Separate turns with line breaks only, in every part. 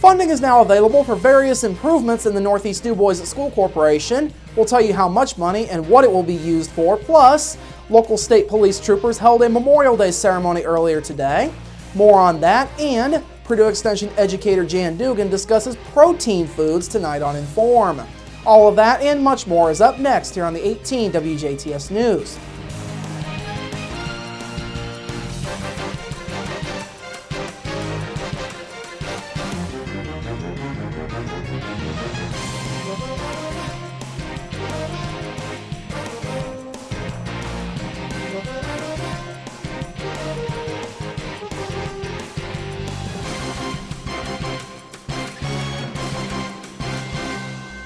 Funding is now available for various improvements in the Northeast DuBois School Corporation. We'll tell you how much money and what it will be used for. Plus, local state police troopers held a Memorial Day ceremony earlier today. More on that, and Purdue Extension educator Jan Dugan discusses protein foods tonight on Inform. All of that and much more is up next here on the 18 WJTS News.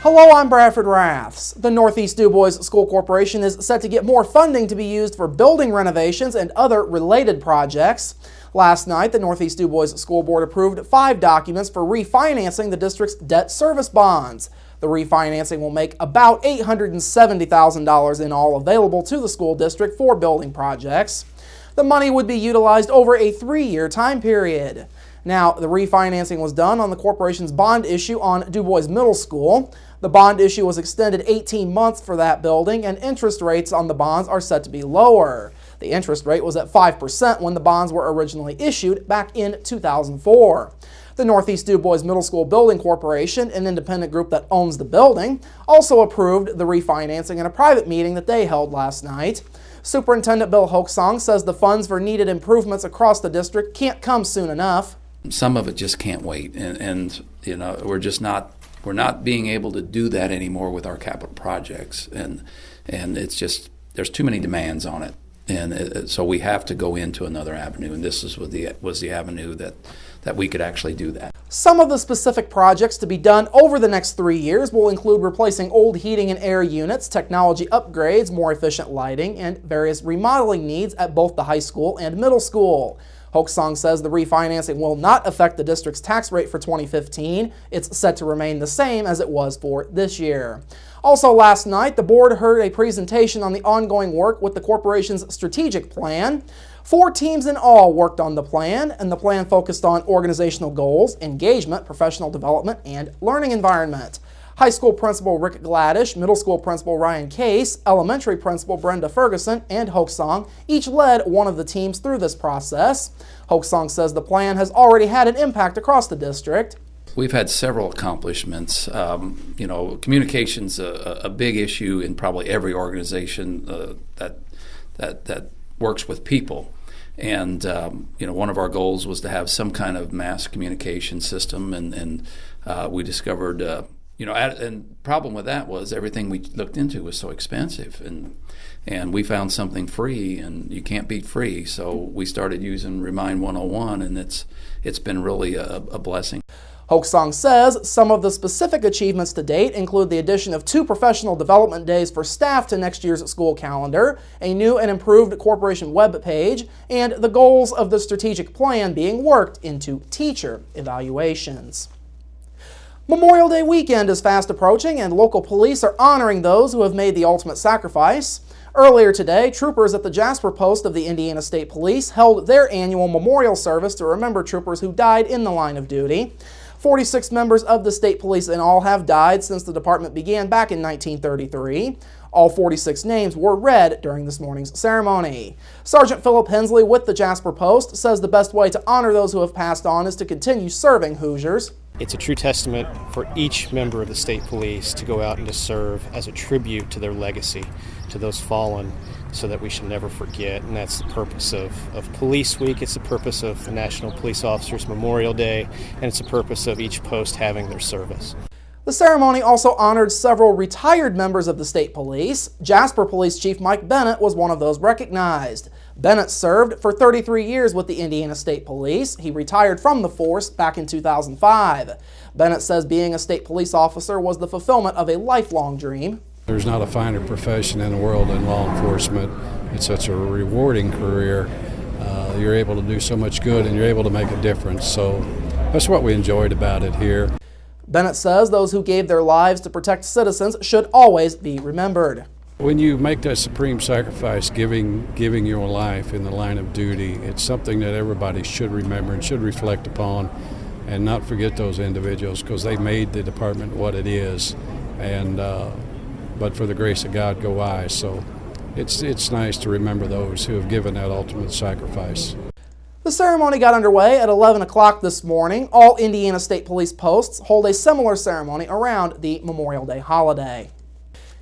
Hello, I'm Bradford Raths. The Northeast DuBois School Corporation is set to get more funding to be used for building renovations and other related projects. Last night, the Northeast DuBois School Board approved 5 documents for refinancing the district's debt service bonds. The refinancing will make about $870,000 in all available to the school district for building projects. The money would be utilized over a 3-year time period. Now, the refinancing was done on the corporation's bond issue on DuBois Middle School. The bond issue was extended 18 months for that building, and interest rates on the bonds are set to be lower. The interest rate was at 5% when the bonds were originally issued back in 2004. The Northeast DuBois Middle School Building Corporation, an independent group that owns the building, also approved the refinancing in a private meeting that they held last night. Superintendent Bill Hoaksong says the funds for needed improvements across the district can't come soon enough.
Some of it just can't wait, and you know, we're not being able to do that anymore with our capital projects, and it's just, there's too many demands on it, and so we have to go into another avenue, and this was the avenue that we could actually do that.
Some of the specific projects to be done over the next 3 years will include replacing old heating and air units, technology upgrades, more efficient lighting, and various remodeling needs at both the high school and middle school. Hoaksong says the refinancing will not affect the district's tax rate for 2015. It's set to remain the same as it was for this year. Also last night, the board heard a presentation on the ongoing work with the corporation's strategic plan. 4 teams in all worked on the plan, and the plan focused on organizational goals, engagement, professional development, and learning environment. High school principal Rick Gladish, middle school principal Ryan Case, elementary principal Brenda Ferguson, and Hoaksong each led one of the teams through this process. Hoaksong says the plan has already had an impact across the district.
We've had several accomplishments. You know, communication's a big issue in probably every organization that works with people. And you know, one of our goals was to have some kind of mass communication system, and we discovered. You know, and problem with that was everything we looked into was so expensive, and we found something free, and you can't beat free. So we started using Remind 101, and it's been really a blessing.
Hoaksong says some of the specific achievements to date include the addition of 2 professional development days for staff to next year's school calendar, a new and improved corporation web page, and the goals of the strategic plan being worked into teacher evaluations. Memorial Day weekend is fast approaching, and local police are honoring those who have made the ultimate sacrifice. Earlier today, troopers at the Jasper post of the Indiana State Police held their annual memorial service to remember troopers who died in the line of duty. 46 members of the state police in all have died since the department began back in 1933. All 46 names were read during this morning's ceremony. Sergeant Philip Hensley with the Jasper Post says the best way to honor those who have passed on is to continue serving Hoosiers.
It's a true testament for each member of the state police to go out and to serve as a tribute to their legacy, to those fallen, so that we should never forget. And that's the purpose of Police Week. It's the purpose of the National Police Officers Memorial Day, and it's the purpose of each post having their service.
The ceremony also honored several retired members of the state police. Jasper Police Chief Mike Bennett was one of those recognized. Bennett served for 33 years with the Indiana State Police. He retired from the force back in 2005. Bennett says being a state police officer was the fulfillment of a lifelong dream.
There's not a finer profession in the world than law enforcement. It's such a rewarding career. You're able to do so much good, and you're able to make a difference. So that's what we enjoyed about it here.
Bennett says those who gave their lives to protect citizens should always be remembered.
When you make that supreme sacrifice, giving your life in the line of duty, it's something that everybody should remember and should reflect upon. and not forget those individuals, because they made the department what it is. And but for the grace of God go I. So it's nice to remember those who have given that ultimate sacrifice.
The ceremony got underway at 11 o'clock this morning. All Indiana State Police posts hold a similar ceremony around the Memorial Day holiday.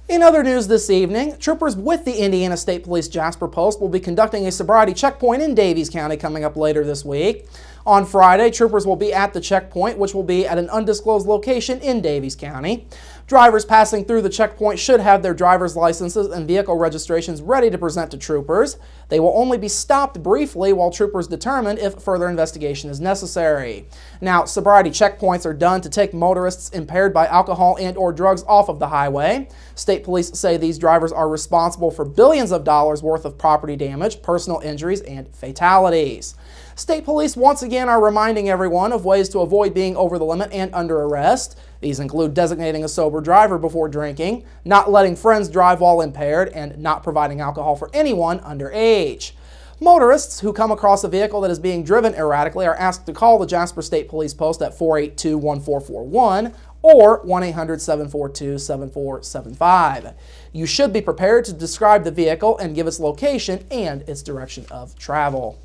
In other news this evening, troopers with the Indiana State Police Jasper Post will be conducting a sobriety checkpoint in Daviess County coming up later this week. On Friday, troopers will be at the checkpoint, which will be at an undisclosed location in Daviess County. Drivers passing through the checkpoint should have their driver's licenses and vehicle registrations ready to present to troopers. They will only be stopped briefly while troopers determine if further investigation is necessary. Now, sobriety checkpoints are done to take motorists impaired by alcohol and/or drugs off of the highway. State police say these drivers are responsible for billions of dollars worth of property damage, personal injuries, and fatalities. State police once again are reminding everyone of ways to avoid being over the limit and under arrest. These include designating a sober driver before drinking, not letting friends drive while impaired, and not providing alcohol for anyone under age. Motorists who come across a vehicle that is being driven erratically are asked to call the Jasper State Police Post at 482-1441 or 1-800-742-7475. You should be prepared to describe the vehicle and give its location and its direction of travel.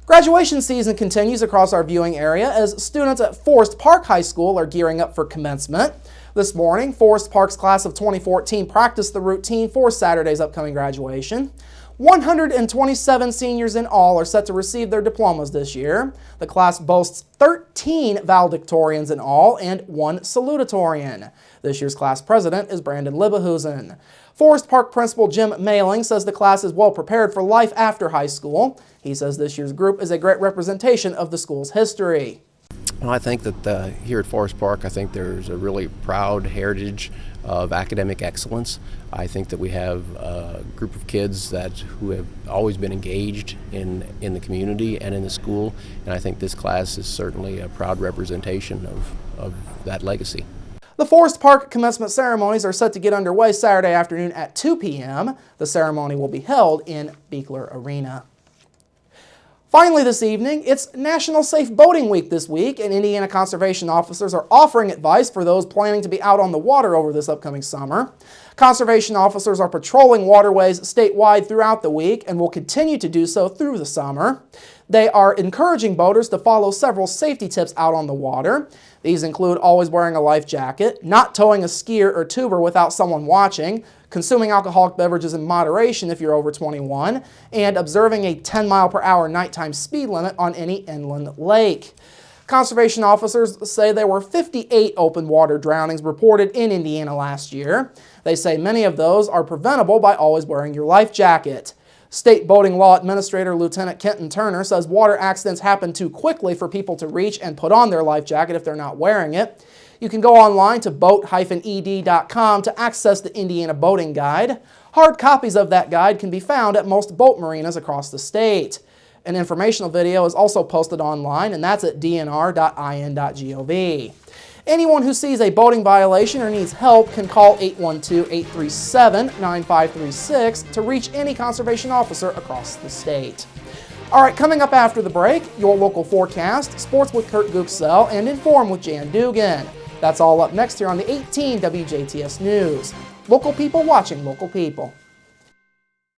Graduation season continues across our viewing area as students at Forest Park High School are gearing up for commencement. This morning, Forest Park's class of 2014 practiced the routine for Saturday's upcoming graduation. 127 seniors in all are set to receive their diplomas this year. The class boasts 13 valedictorians in all and 1 salutatorian. This year's class president is Brandon Libahusen. Forest Park Principal Jim Mailing says the class is well prepared for life after high school. He says this year's group is a great representation of the school's history.
Well, I think that here at Forest Park, I think there's a really proud heritage of academic excellence. I think that we have a group of kids who have always been engaged in the community and in the school, and I think this class is certainly a proud representation of that legacy.
The Forest Park commencement ceremonies are set to get underway Saturday afternoon at 2 p.m. The ceremony will be held in Beekler Arena. Finally this evening, it's National Safe Boating Week this week, and Indiana conservation officers are offering advice for those planning to be out on the water over this upcoming summer. Conservation officers are patrolling waterways statewide throughout the week and will continue to do so through the summer. They are encouraging boaters to follow several safety tips out on the water. These include always wearing a life jacket, not towing a skier or tuber without someone watching, consuming alcoholic beverages in moderation if you're over 21, and observing a 10-mile-per-hour nighttime speed limit on any inland lake. Conservation officers say there were 58 open water drownings reported in Indiana last year. They say many of those are preventable by always wearing your life jacket. State Boating Law Administrator Lieutenant Kenton Turner says water accidents happen too quickly for people to reach and put on their life jacket if they're not wearing it. You can go online to boat-ed.com to access the Indiana Boating Guide. Hard copies of that guide can be found at most boat marinas across the state. An informational video is also posted online, and that's at dnr.in.gov. Anyone who sees a boating violation or needs help can call 812-837-9536 to reach any conservation officer across the state. All right, coming up after the break, your local forecast, sports with Kurt Gooksell, and Inform with Jan Dugan. That's all up next here on the 18 WJTS News. Local people watching local people.